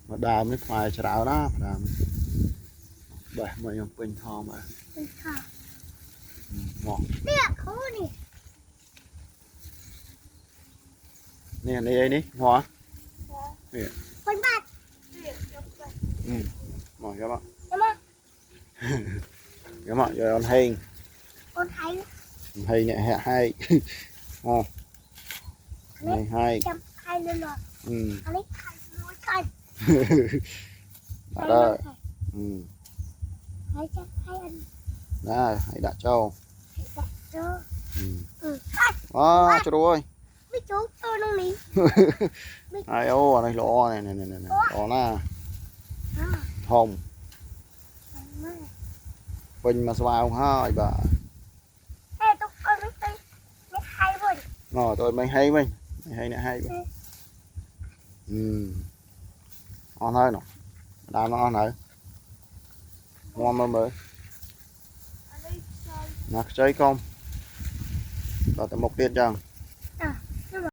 mà đàm nó phải chảo đó đàm bẻ mày không bình thò mà ngọt nè đây đi ngọt nè ngọt các bạn các bạn giờ ăn hay hay nhẹ hay ngon hay đó đây hãy đặt châu cho đuôi ai ô này lọ này lọ na hồng bình mà sao không ha bà tôi mới hay mình hay nè hay ngon hơn nè đào nó ngon nữa ngon mới nạc chơi không và một tiết chăng